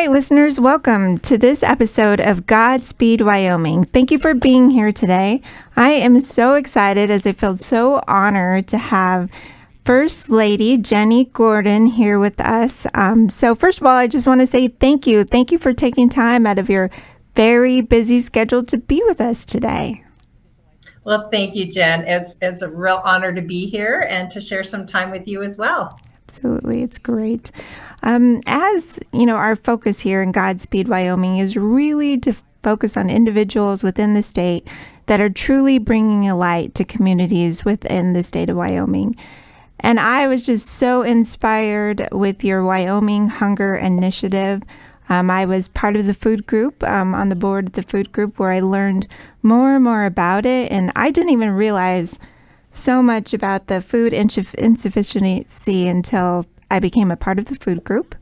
right, listeners, welcome to this episode of Godspeed Wyoming. Thank you for being here today. I am so excited as I feel so honored to have First Lady Jennie Gordon here with us. So first of all, I just want to say thank you. Thank you for taking time out of your very busy schedule to be with us today. Well, thank you, Jen. It's a real honor to be here and to share some time with you as well. Absolutely. It's great. As you know, our focus here in Godspeed, Wyoming is really to focus on individuals within the state that are truly bringing a light to communities within the state of Wyoming. And I was just so inspired with your Wyoming Hunger Initiative. I was part of the food group, on the board of the food group, where I learned more and more about it. And I didn't even realize so much about the food insufficiency until I became a part of the food group.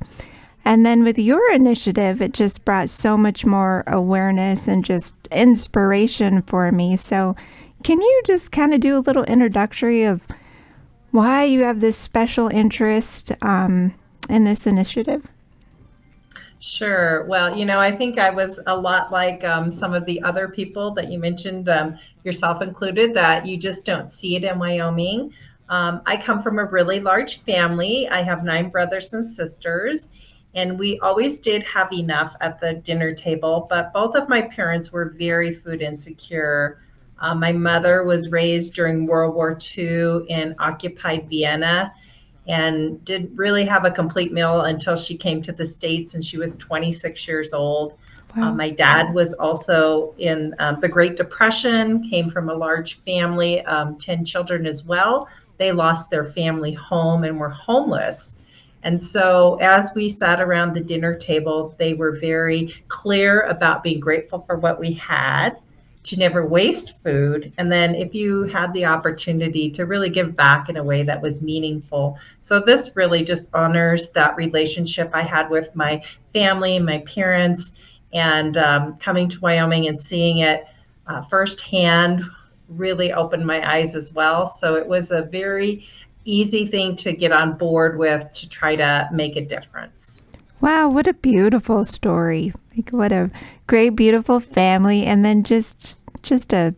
And then with your initiative, it just brought so much more awareness and just inspiration for me. So can you just kind of do a little introductory of why you have this special interest in this initiative? Sure. Well, I think I was a lot like some of the other people that you mentioned, yourself included, that you just don't see it in Wyoming. I come from a really large family. I have 9 brothers and sisters, and we always did have enough at the dinner table, but both of my parents were very food insecure. My mother was raised during World War II in occupied Vienna and didn't really have a complete meal until she came to the States, and she was 26 years old. Wow. My dad was also in the Great Depression, came from a large family, 10 children as well. They lost their family home and were homeless. And so as we sat around the dinner table, they were very clear about being grateful for what we had, to never waste food, and then if you had the opportunity to really give back in a way that was meaningful. So this really just honors that relationship I had with my family, my parents, and coming to Wyoming and seeing it firsthand really opened my eyes as well. So it was a very easy thing to get on board with to try to make a difference. Wow, what a beautiful story. Like, what a great, beautiful family. And then just a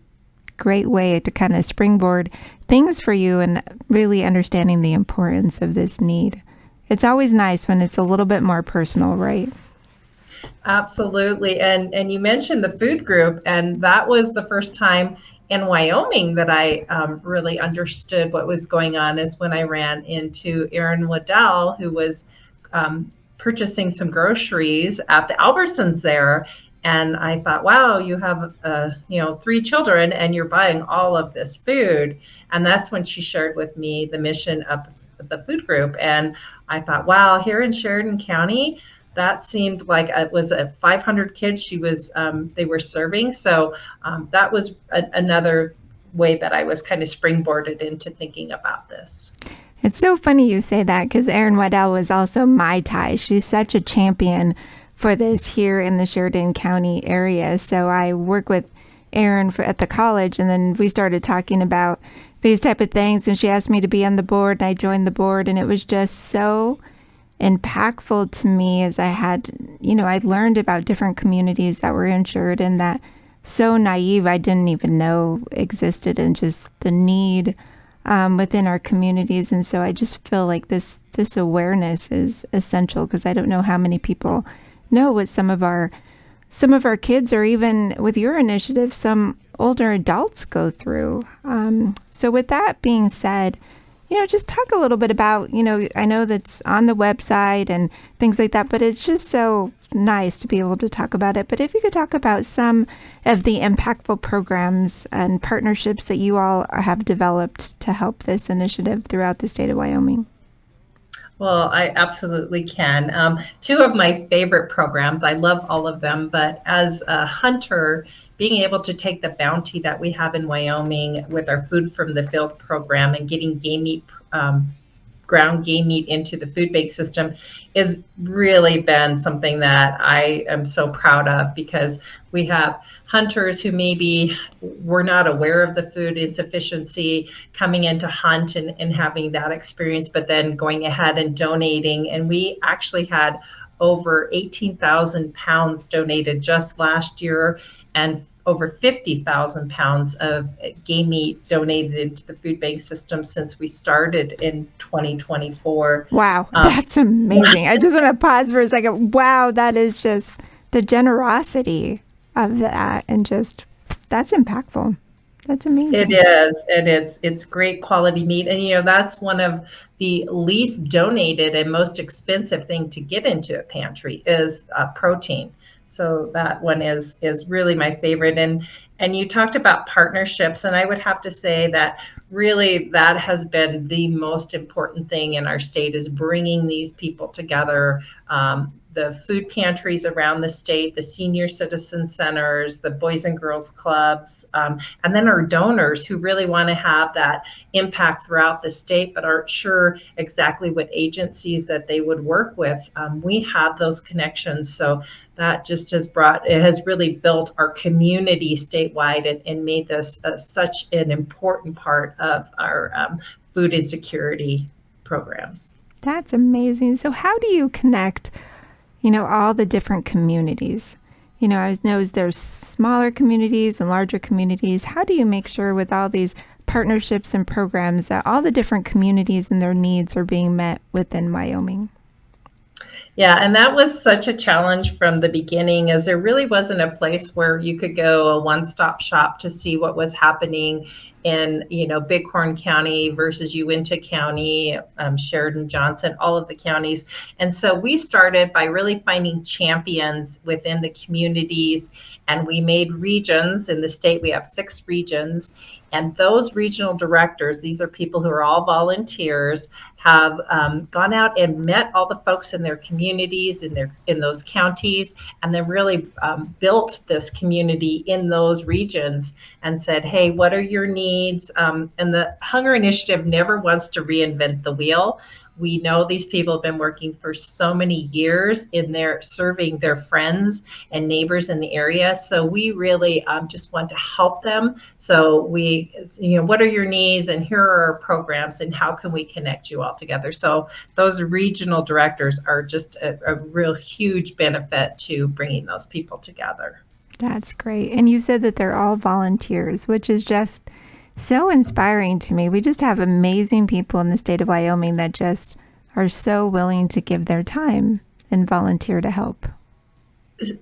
great way to kind of springboard things for you and really understanding the importance of this need. It's always nice when it's a little bit more personal, right? Absolutely. And you mentioned the food group, and that was the first time in Wyoming that I really understood what was going on, is when I ran into Aaron Waddell, who was purchasing some groceries at the Albertsons there. And I thought, wow, you have 3 children and you're buying all of this food. And that's when she shared with me the mission of the food group. And I thought, wow, here in Sheridan County, that seemed like it was 500 kids they were serving. So that was another way that I was kind of springboarded into thinking about this. It's so funny you say that, because Erin Waddell was also my tie. She's such a champion for this here in the Sheridan County area. So I work with Erin at the college, and then we started talking about these type of things, and she asked me to be on the board, and I joined the board, and it was just so impactful to me as I learned about different communities that were in Sheridan that so naive I didn't even know existed, and just the need within our communities. And so I just feel like this awareness is essential, because I don't know how many people know what some of our kids, or even with your initiative, some older adults go through. So with that being said, just talk a little bit about, I know that's on the website and things like that, but it's just so nice to be able to talk about it. But if you could talk about some of the impactful programs and partnerships that you all have developed to help this initiative throughout the state of Wyoming. Well, I absolutely can. 2 of my favorite programs, I love all of them, but as a hunter, being able to take the bounty that we have in Wyoming with our Food from the Field program and getting game meat, ground game meat into the food bank system has really been something that I am so proud of, because we have hunters who maybe were not aware of the food insufficiency coming in to hunt and having that experience, but then going ahead and donating. And we actually had over 18,000 pounds donated just last year, and over 50,000 pounds of game meat donated into the food bank system since we started in 2024. Wow, that's amazing. I just want to pause for a second. Wow, that is just the generosity of that, and just that's impactful. That's amazing. It is. It is. It's great quality meat. And, that's one of the least donated and most expensive thing to get into a pantry is protein. So that one is really my favorite. And you talked about partnerships, and I would have to say that really that has been the most important thing in our state is bringing these people together. The food pantries around the state, the senior citizen centers, the boys and girls clubs, and then our donors who really want to have that impact throughout the state but aren't sure exactly what agencies that they would work with. We have those connections. So that just has really built our community statewide and made this such an important part of our food insecurity programs. That's amazing. So how do you connect all the different communities? I know there's smaller communities and larger communities. How do you make sure with all these partnerships and programs that all the different communities and their needs are being met within Wyoming? Yeah, and that was such a challenge from the beginning, as there really wasn't a place where you could go, a one-stop shop to see what was happening in, Bighorn County versus Uinta County, Sheridan, Johnson, all of the counties. And so we started by really finding champions within the communities, and we made regions. In the state, we have 6 regions. And those regional directors, these are people who are all volunteers, have gone out and met all the folks in their communities, in those counties, and then really built this community in those regions and said, hey, what are your needs? And the Hunger Initiative never wants to reinvent the wheel. We know these people have been working for so many years in there serving their friends and neighbors in the area. So we really just want to help them. So what are your needs? And here are our programs, and how can we connect you all together? So those regional directors are just a real huge benefit to bringing those people together. That's great. And you said that they're all volunteers, which is just so inspiring to me. We just have amazing people in the state of Wyoming that just are so willing to give their time and volunteer to help.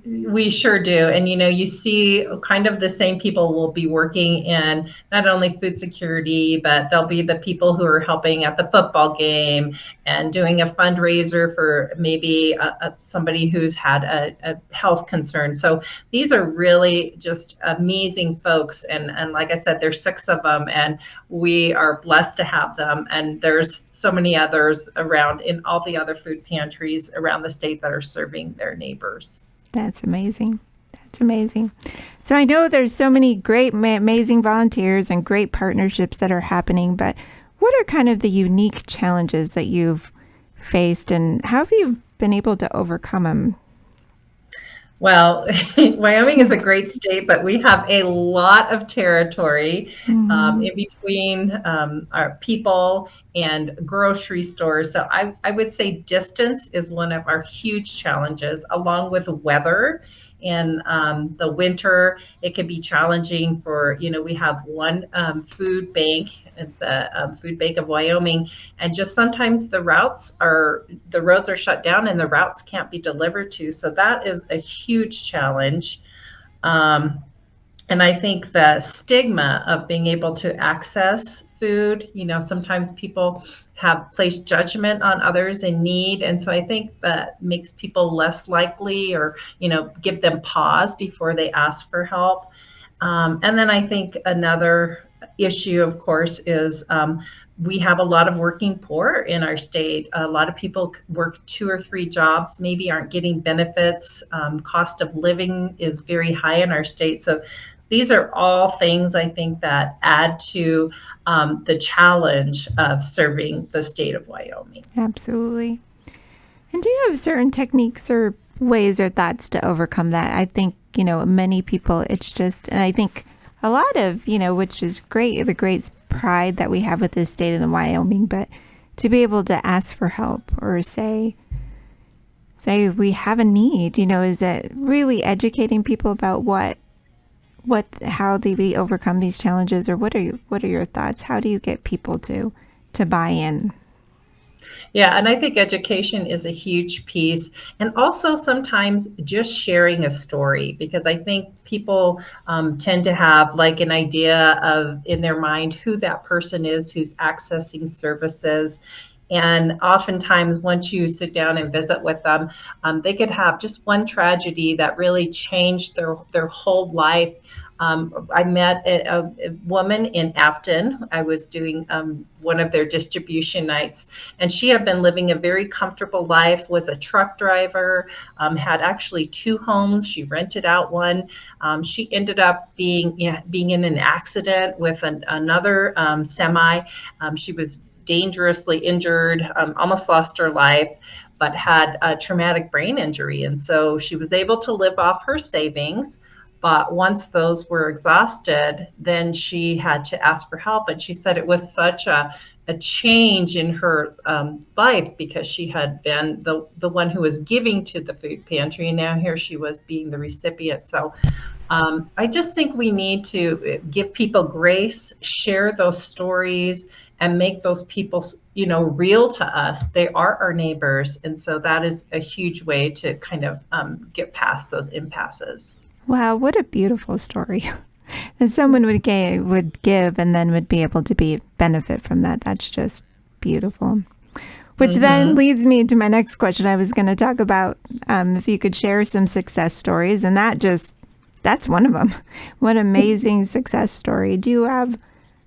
We sure do. And, you see kind of the same people will be working in not only food security, but they'll be the people who are helping at the football game and doing a fundraiser for maybe somebody who's had a health concern. So these are really just amazing folks. And like I said, there's 6 of them, and we are blessed to have them. And there's so many others around in all the other food pantries around the state that are serving their neighbors. That's amazing. That's amazing. So I know there's so many great, amazing volunteers and great partnerships that are happening, but what are kind of the unique challenges that you've faced, and how have you been able to overcome them? Well, Wyoming is a great state, but we have a lot of territory in between our people and grocery stores. So I would say distance is one of our huge challenges, along with weather. In the winter, it can be challenging for, we have one food bank at the Food Bank of Wyoming, and just sometimes the roads are shut down and the routes can't be delivered to. So that is a huge challenge. And I think the stigma of being able to access food, sometimes people have placed judgment on others in need. And so I think that makes people less likely, or, give them pause before they ask for help. And then I think another issue, of course, is we have a lot of working poor in our state. A lot of people work 2 or 3 jobs, maybe aren't getting benefits. Cost of living is very high in our state. So these are all things I think that add to the challenge of serving the state of Wyoming. Absolutely. And do you have certain techniques or ways or thoughts to overcome that? I think, many people, it's just, and I think a lot of, which is great, the great pride that we have with this state of Wyoming, but to be able to ask for help or say, say we have a need, is it really educating people about how they overcome these challenges, or what are your thoughts? How do you get people to buy in? Yeah, and I think education is a huge piece. And also sometimes just sharing a story, because I think people tend to have like an idea of in their mind who that person is who's accessing services. And oftentimes, once you sit down and visit with them, they could have just one tragedy that really changed their whole life. I met a woman in Afton. I was doing one of their distribution nights, and she had been living a very comfortable life, was a truck driver, had actually two homes. She rented out one. She ended up being in an accident with another semi. She was dangerously injured, almost lost her life, but had a traumatic brain injury. And so she was able to live off her savings. But once those were exhausted, then she had to ask for help. And she said it was such a change in her life, because she had been the one who was giving to the food pantry. And now here she was being the recipient. So I just think we need to give people grace, share those stories, and make those people, real to us. They are our neighbors. And so that is a huge way to kind of get past those impasses. Wow, what a beautiful story. And someone would give and then would be able to benefit from that. That's just beautiful. Which then leads me to my next question. I was going to talk about if you could share some success stories, and that's one of them. What amazing success story. Do you have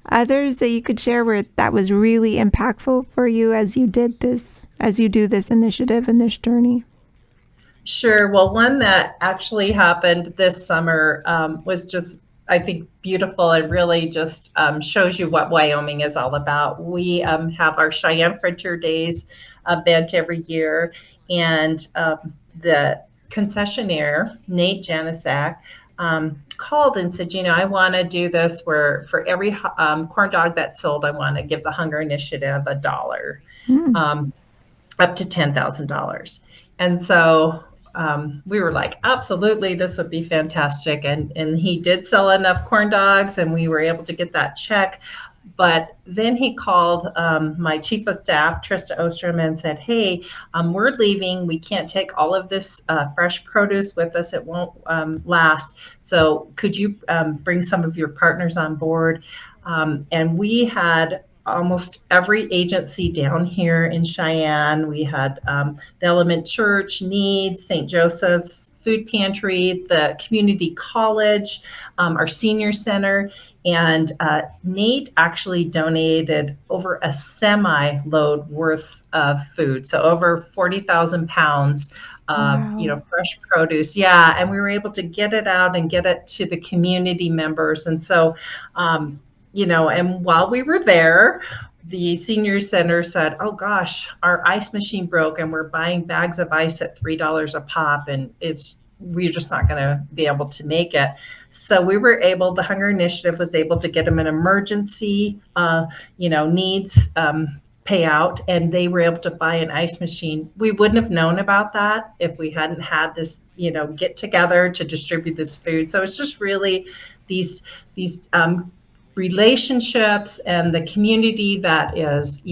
others that you could share where that was really impactful for you as you do this initiative and this journey? Sure. Well, one that actually happened this summer was just, I think, beautiful, and really just shows you what Wyoming is all about. We have our Cheyenne Frontier Days event every year, and the concessionaire, Nate Janisak, called and said, I want to do this where for every corn dog that's sold, I want to give the Hunger Initiative $1, up to $10,000. And so we were like, absolutely, this would be fantastic. And he did sell enough corn dogs, and we were able to get that check. But then he called my chief of staff, Trista Ostrom, and said, hey, we're leaving. We can't take all of this fresh produce with us. It won't last. So could you bring some of your partners on board? And we had almost every agency down here in Cheyenne. We had the Element Church, Needs, St. Joseph's Food Pantry, the community college, our senior center. And Nate actually donated over a semi-load worth of food, so over 40,000 pounds of Wow. fresh produce. Yeah, and we were able to get it out and get it to the community members. And so, and while we were there, the senior center said, oh gosh, our ice machine broke, and we're buying bags of ice at $3 a pop, and we're just not going to be able to make it. So the Hunger Initiative was able to get them an emergency, needs payout, and they were able to buy an ice machine. We wouldn't have known about that if we hadn't had this, get together to distribute this food. So it's just really these relationships and the community that is,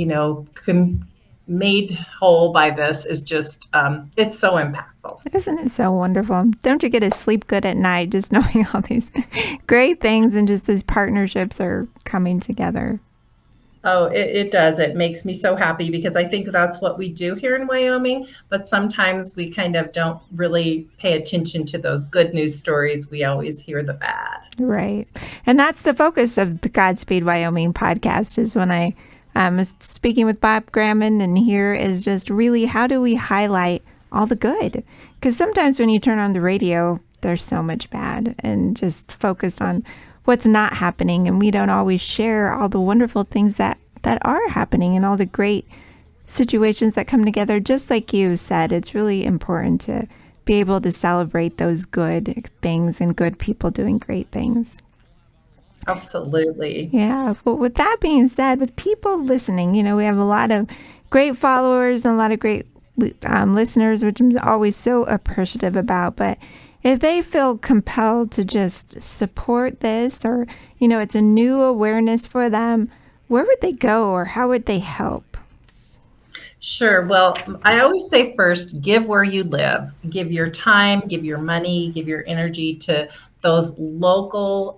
made whole by this is just, it's so impactful. Isn't it so wonderful? Don't you get to sleep good at night just knowing all these great things and just these partnerships are coming together? Oh, it does. It makes me so happy, because I think that's what we do here in Wyoming. But sometimes we kind of don't really pay attention to those good news stories. We always hear the bad. Right. And that's the focus of the Godspeed Wyoming podcast, is when I was speaking with Bob Gramman, and here is just really how do we highlight all the good? Because sometimes when you turn on the radio, there's so much bad and just focused on what's not happening. And we don't always share all the wonderful things that are happening and all the great situations that come together. Just like you said, it's really important to be able to celebrate those good things and good people doing great things. Absolutely. Yeah. Well, with that being said, with people listening, we have a lot of great followers and a lot of great listeners, which I'm always so appreciative about, but if they feel compelled to just support this, or, it's a new awareness for them, where would they go or how would they help? Sure. Well, I always say first, give where you live. Give your time, give your money, give your energy to those local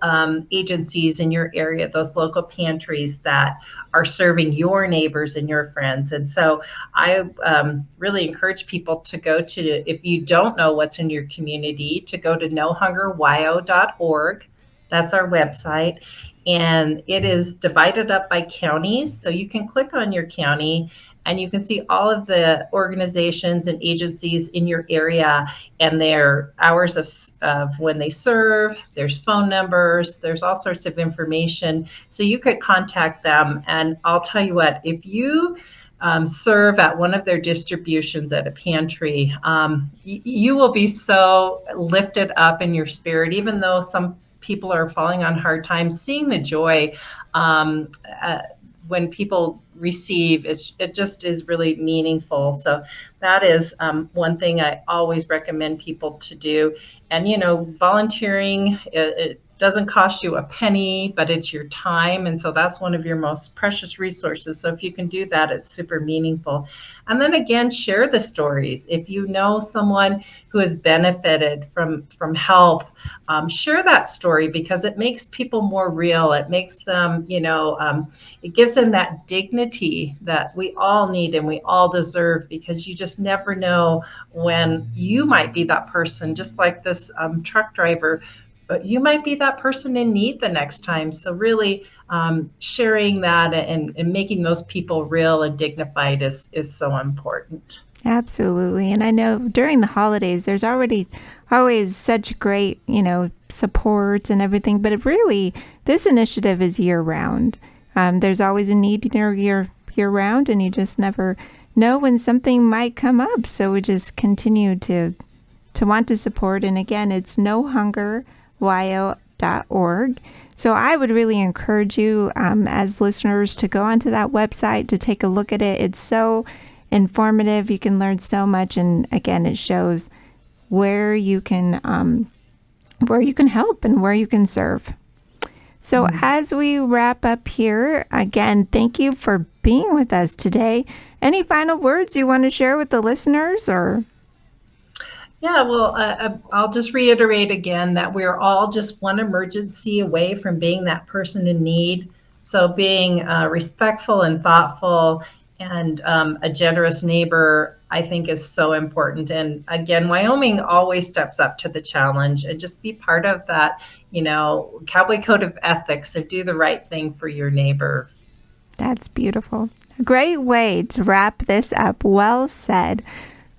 agencies in your area, those local pantries that are serving your neighbors and your friends. And so I really encourage people to go to, if you don't know what's in your community, to go to nohungerwyo.org. That's our website. And it is divided up by counties. So you can click on your county and you can see all of the organizations and agencies in your area and their hours of when they serve. There's phone numbers, there's all sorts of information. So you could contact them. And I'll tell you what, if you serve at one of their distributions at a pantry, you will be so lifted up in your spirit, even though some people are falling on hard times, seeing the joy when people receive, it just is really meaningful. So that is one thing I always recommend people to do. And, volunteering, it doesn't cost you a penny, but it's your time. And so that's one of your most precious resources. So if you can do that, it's super meaningful. And then again, share the stories. If you know someone who has benefited from help, share that story, because it makes people more real. It makes them, it gives them that dignity that we all need and we all deserve, because you just never know when you might be that person, just like this truck driver, but you might be that person in need the next time. So really sharing that and making those people real and dignified is so important. Absolutely. And I know during the holidays, there's always such great, support and everything, but this initiative is year round. There's always a need year round, and you just never know when something might come up. So we just continue to want to support. And again, it's nohungerwyo.org. So I would really encourage you as listeners to go onto that website to take a look at it. It's so informative. You can learn so much. And again, it shows where you can help and where you can serve. So as we wrap up here, again, thank you for being with us today. Any final words you want to share with the listeners, or? Yeah, well, I'll just reiterate again that we're all just one emergency away from being that person in need. So being respectful and thoughtful and a generous neighbor, I think, is so important. And again, Wyoming always steps up to the challenge, and just be part of that, cowboy code of ethics, and do the right thing for your neighbor. That's beautiful. A great way to wrap this up. Well said,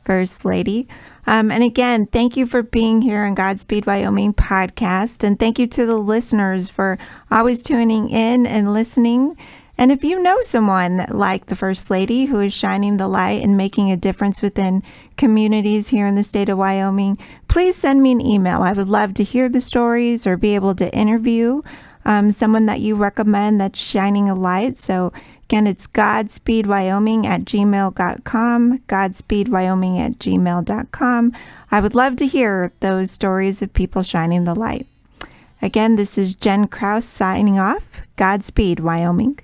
First Lady. And again, thank you for being here on Godspeed Wyoming podcast. And thank you to the listeners for always tuning in and listening. And if you know someone like the First Lady who is shining the light and making a difference within communities here in the state of Wyoming, please send me an email. I would love to hear the stories or be able to interview someone that you recommend that's shining a light. So again, it's godspeedwyoming@gmail.com, godspeedwyoming@gmail.com. I would love to hear those stories of people shining the light. Again, this is Jen Krause signing off. Godspeed, Wyoming.